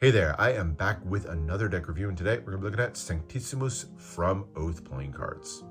Hey there, I am back with another deck review, and today we're going to be looking at Sanctissimus from Oath playing cards.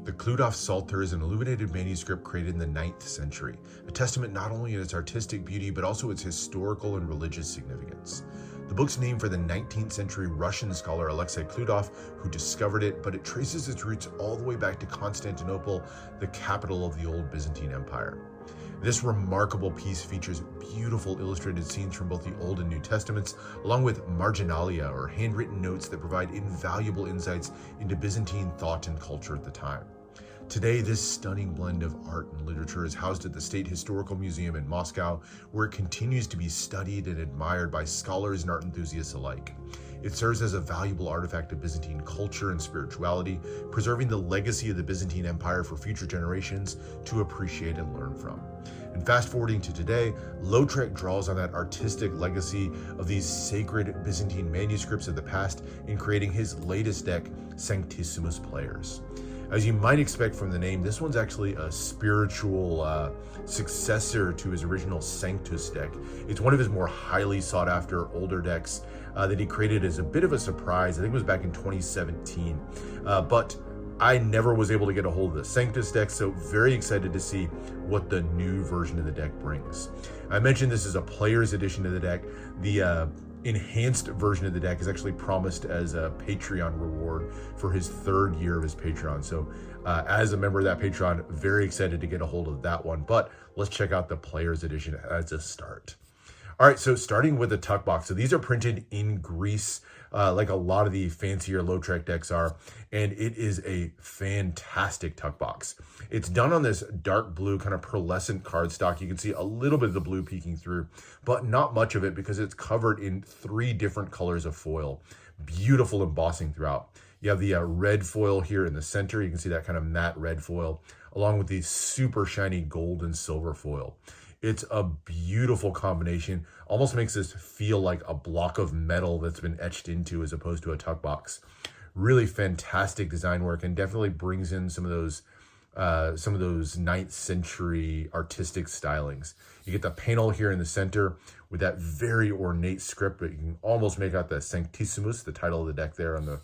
The Clued-off Psalter is an illuminated manuscript created in the 9th century, a testament not only in its artistic beauty but also its historical and religious significance. The book's named for the 19th century Russian scholar Alexei Cludov, who discovered it, but it traces its roots all the way back to Constantinople, the capital of the old Byzantine Empire. This remarkable piece features beautiful illustrated scenes from both the Old and New Testaments, along with marginalia, or handwritten notes that provide invaluable insights into Byzantine thought and culture at the time. Today, this stunning blend of art and literature is housed at the State Historical Museum in Moscow, where it continues to be studied and admired by scholars and art enthusiasts alike. It serves as a valuable artifact of Byzantine culture and spirituality, preserving the legacy of the Byzantine Empire for future generations to appreciate and learn from. And fast forwarding to today, Lotrek draws on that artistic legacy of these sacred Byzantine manuscripts of the past in creating his latest deck, Sanctissimus Players. As you might expect from the name, this one's actually a spiritual successor to his original Sanctus deck. It's one of his more highly sought after older decks that he created as a bit of a surprise. I think it was back in 2017. But I never was able to get a hold of the Sanctus deck, so very excited to see what the new version of the deck brings. I mentioned this is a player's edition of the deck. The enhanced version of the deck is actually promised as a Patreon reward for his 3rd year of his Patreon. So as a member of that Patreon, very excited to get a hold of that one. But let's check out the player's edition as a start. All right, so starting with the tuck box. So these are printed in Greece, like a lot of the fancier Lotrek decks are, and it is a fantastic tuck box. It's done on this dark blue kind of pearlescent cardstock. You can see a little bit of the blue peeking through, but not much of it because it's covered in 3 different colors of foil. Beautiful embossing throughout. You have the red foil here in the center. You can see that kind of matte red foil, along with the super shiny gold and silver foil. It's a beautiful combination. Almost makes this feel like a block of metal that's been etched into as opposed to a tuck box. Really fantastic design work, and definitely brings in some of those 9th century artistic stylings. You get the panel here in the center with that very ornate script, but you can almost make out the Sanctissimus, the title of the deck there on the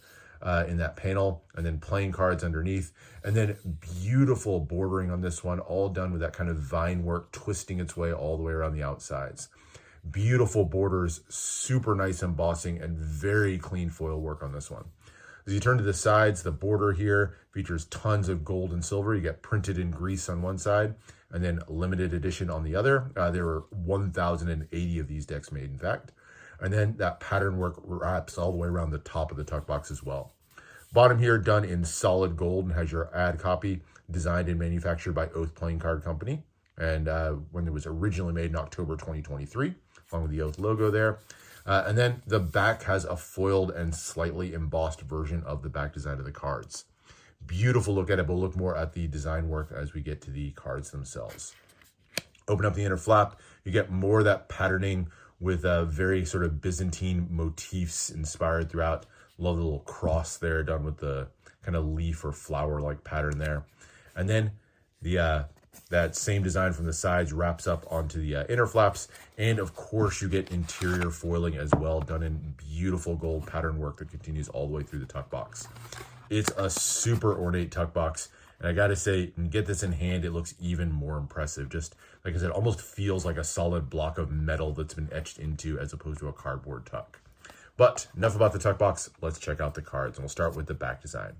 in that panel, and then playing cards underneath, and then beautiful bordering on this one, all done with that kind of vine work twisting its way all the way around the outsides. Beautiful borders, super nice embossing, and very clean foil work on this one. As you turn to the sides, the border here features tons of gold and silver. You get printed in Greece on one side, and then limited edition on the other. There were 1,080 of these decks made, in fact. And then that pattern work wraps all the way around the top of the tuck box as well. Bottom here done in solid gold and has your ad copy, designed and manufactured by Oath Playing Card Company. And when it was originally made in October 2023, along with the Oath logo there. And then the back has a foiled and slightly embossed version of the back design of the cards. Beautiful look at it, but we'll look more at the design work as we get to the cards themselves. Open up the inner flap, you get more of that patterning with very sort of Byzantine motifs inspired throughout. Love the little cross there done with the kind of leaf or flower-like pattern there. And then the that same design from the sides wraps up onto the inner flaps. And of course you get interior foiling as well, done in beautiful gold pattern work that continues all the way through the tuck box. It's a super ornate tuck box. And I gotta say, and get this in hand, it looks even more impressive. Just like I said, almost feels like a solid block of metal that's been etched into as opposed to a cardboard tuck. But enough about the tuck box. Let's check out the cards, and we'll start with the back design.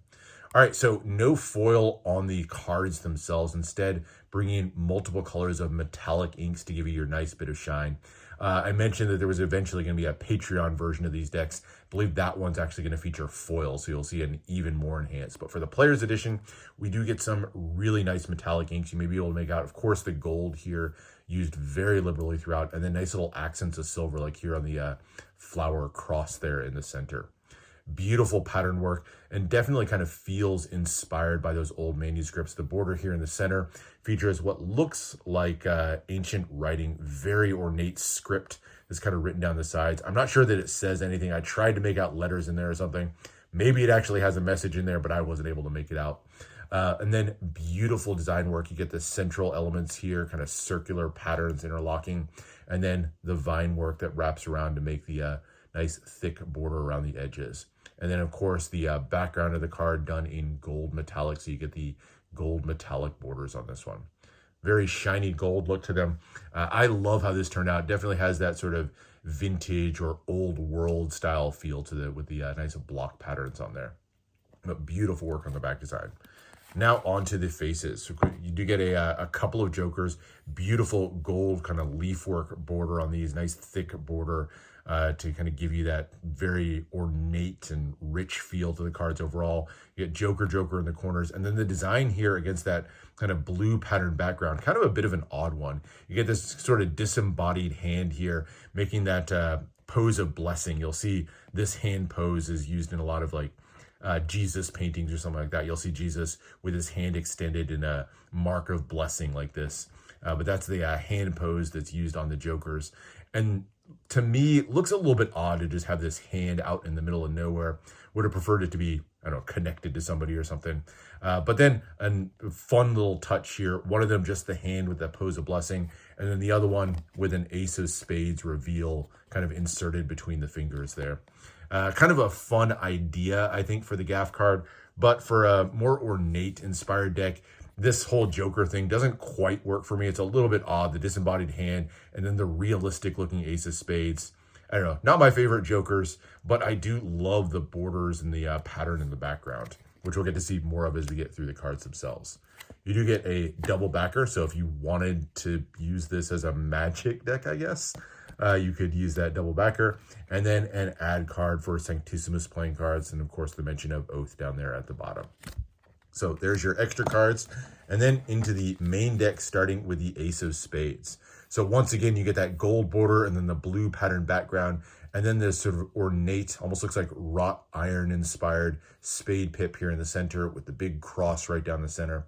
All right, so no foil on the cards themselves. Instead, bringing in multiple colors of metallic inks to give you your nice bit of shine. I mentioned that there was eventually going to be a Patreon version of these decks. I believe that one's actually going to feature foil, so you'll see an even more enhanced. But for the player's edition, we do get some really nice metallic inks. You may be able to make out, of course, the gold here used very liberally throughout, and then nice little accents of silver, like here on the flower cross there in the center. Beautiful pattern work, and definitely kind of feels inspired by those old manuscripts. The border here in the center features what looks like ancient writing, very ornate script that's kind of written down the sides. I'm not sure that it says anything. I tried to make out letters in there or something. Maybe it actually has a message in there, but I wasn't able to make it out. And then beautiful design work. You get the central elements here, kind of circular patterns interlocking, and then the vine work that wraps around to make the nice thick border around the edges. And then, of course, the background of the card done in gold metallic, so you get the gold metallic borders on this one. Very shiny gold look to them. I love how this turned out. Definitely has that sort of vintage or old world style feel to it with the nice block patterns on there. But beautiful work on the back design. Now onto the faces. So you do get a couple of jokers, beautiful gold kind of leaf work border on these, nice thick border to kind of give you that very ornate and rich feel to the cards overall. You get Joker in the corners, and then the design here against that kind of blue pattern background, kind of a bit of an odd one. You get this sort of disembodied hand here, making that pose of blessing. You'll see this hand pose is used in a lot of like Jesus paintings or something like that. You'll see Jesus with his hand extended in a mark of blessing like this. But that's the hand pose that's used on the jokers. And to me, it looks a little bit odd to just have this hand out in the middle of nowhere. Would have preferred it to be, I don't know, connected to somebody or something. But then a fun little touch here. One of them just the hand with that pose of blessing. And then the other one with an ace of spades reveal kind of inserted between the fingers there. Kind of a fun idea, I think, for the gaff card. But for a more ornate inspired deck, this whole Joker thing doesn't quite work for me. It's a little bit odd, the disembodied hand and then the realistic looking ace of spades. I don't know, not my favorite Jokers, but I do love the borders and the pattern in the background, which we'll get to see more of as we get through the cards themselves. You do get a double backer, so if you wanted to use this as a magic deck, I guess, you could use that double backer. And then an add card for Sanctissimus playing cards, and of course the mention of Oath down there at the bottom. So there's your extra cards, and then into the main deck, starting with the ace of spades. So once again, you get that gold border and then the blue pattern background, and then this sort of ornate, almost looks like wrought iron inspired spade pip here in the center with the big cross right down the center.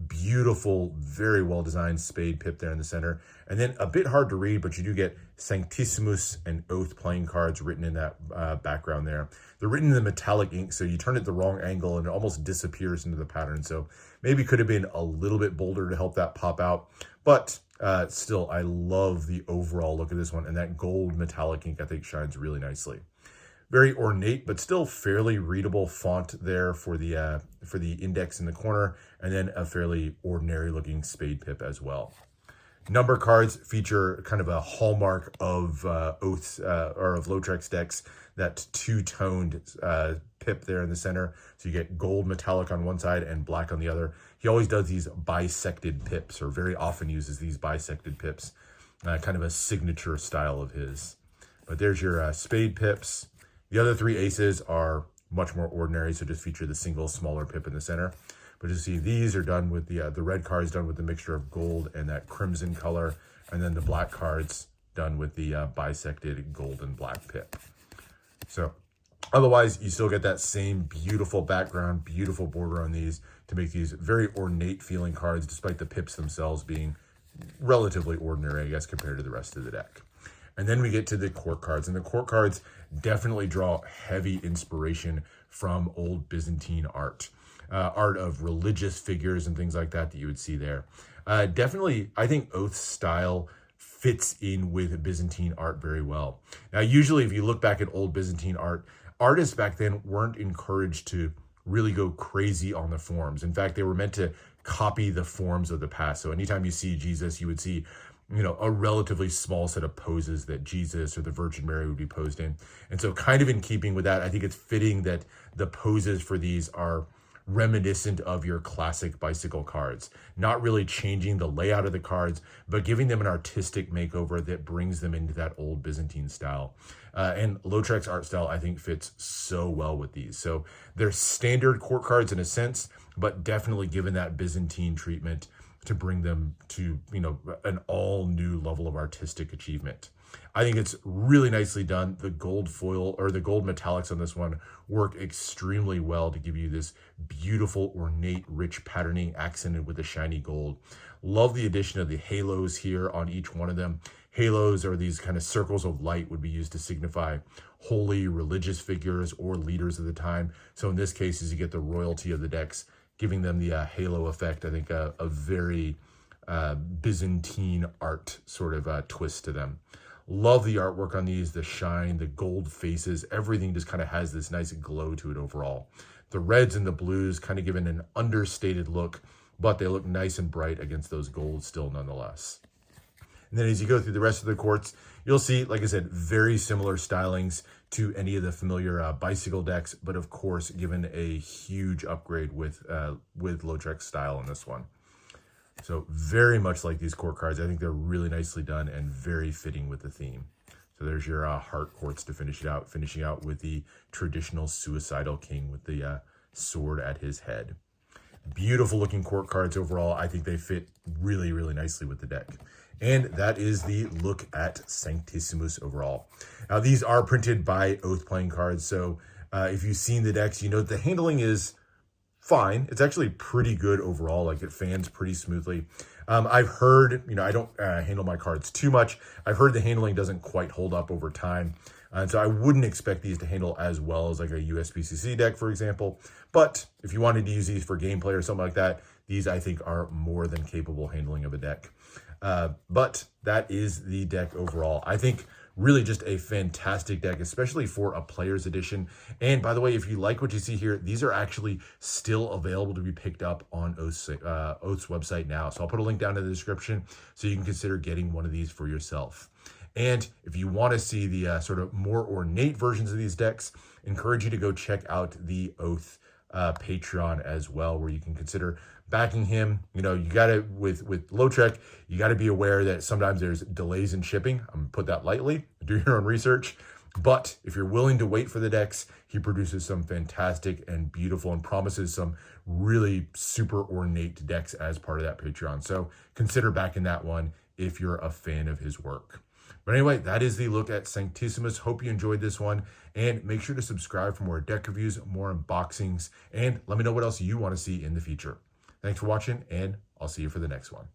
Beautiful, very well designed spade pip there in the center. And then a bit hard to read, but you do get Sanctissimus and Oath playing cards written in that background there. They're written in the metallic ink, so you turn it the wrong angle and it almost disappears into the pattern. So maybe could have been a little bit bolder to help that pop out. But still, I love the overall look of this one. And that gold metallic ink, I think, shines really nicely. Very ornate, but still fairly readable font there for the index in the corner, and then a fairly ordinary looking spade pip as well. Number cards feature kind of a hallmark of Oath's or of Lotrek's decks, that two-toned pip there in the center. So you get gold metallic on one side and black on the other. He always does these bisected pips, or very often uses these bisected pips, kind of a signature style of his. But there's your spade pips. The other three aces are much more ordinary, so just feature the single smaller pip in the center. But you see, these are done with the red cards done with the mixture of gold and that crimson color, and then the black cards done with the bisected gold and black pip. So otherwise, you still get that same beautiful background, beautiful border on these to make these very ornate feeling cards, despite the pips themselves being relatively ordinary, I guess, compared to the rest of the deck. And then we get to the court cards, and the court cards definitely draw heavy inspiration from old Byzantine art. Art of religious figures and things like that you would see there. Definitely, I think Oath's style fits in with Byzantine art very well. Now, usually if you look back at old Byzantine art, artists back then weren't encouraged to really go crazy on the forms. In fact, they were meant to copy the forms of the past. So anytime you see Jesus, you would see, you know, a relatively small set of poses that Jesus or the Virgin Mary would be posed in. And so kind of in keeping with that, I think it's fitting that the poses for these are reminiscent of your classic bicycle cards, not really changing the layout of the cards, but giving them an artistic makeover that brings them into that old Byzantine style. And Lotrek's art style, I think, fits so well with these. So they're standard court cards in a sense, but definitely given that Byzantine treatment to bring them to, you know, an all new level of artistic achievement. I think it's really nicely done. The gold foil or the gold metallics on this one work extremely well to give you this beautiful, ornate, rich patterning accented with the shiny gold. Love the addition of the halos here on each one of them. Halos are these kind of circles of light, would be used to signify holy religious figures or leaders of the time. So in this case, as you get the royalty of the decks giving them the halo effect. I think a very Byzantine art sort of twist to them. Love the artwork on these, the shine, the gold faces, everything just kind of has this nice glow to it overall. The reds and the blues kind of giving an understated look, but they look nice and bright against those golds still nonetheless. And then as you go through the rest of the quartz, you'll see, like I said, very similar stylings to any of the familiar bicycle decks, but of course, given a huge upgrade with Lotrek style in this one. So very much like these court cards. I think they're really nicely done and very fitting with the theme. So there's your heart quartz to finish it out, finishing out with the traditional suicidal king with the sword at his head. Beautiful looking court cards overall. I think they fit really, really nicely with the deck. And that is the look at Sanctissimus overall. Now, these are printed by Oath playing cards. So if you've seen the decks, you know that the handling is fine. It's actually pretty good overall. Like, it fans pretty smoothly. I've heard, I don't handle my cards too much. I've heard the handling doesn't quite hold up over time. And so I wouldn't expect these to handle as well as like a USPCC deck, for example. But if you wanted to use these for gameplay or something like that, these I think are more than capable handling of a deck. But that is the deck overall. I think really just a fantastic deck, especially for a player's edition. And by the way, if you like what you see here, these are actually still available to be picked up on Oath's website now. So I'll put a link down in the description so you can consider getting one of these for yourself. And if you want to see the sort of more ornate versions of these decks, encourage you to go check out the Oath Patreon as well, where you can consider backing him. You got to, with Lotrek, you got to be aware that sometimes there's delays in shipping. I'm gonna put that lightly, do your own research. But if you're willing to wait for the decks, he produces some fantastic and beautiful and promises some really super ornate decks as part of that Patreon. So consider backing that one if you're a fan of his work. But anyway, that is the look at Sanctissimus. Hope you enjoyed this one, and make sure to subscribe for more deck reviews, more unboxings, and let me know what else you want to see in the future. Thanks for watching, and I'll see you for the next one.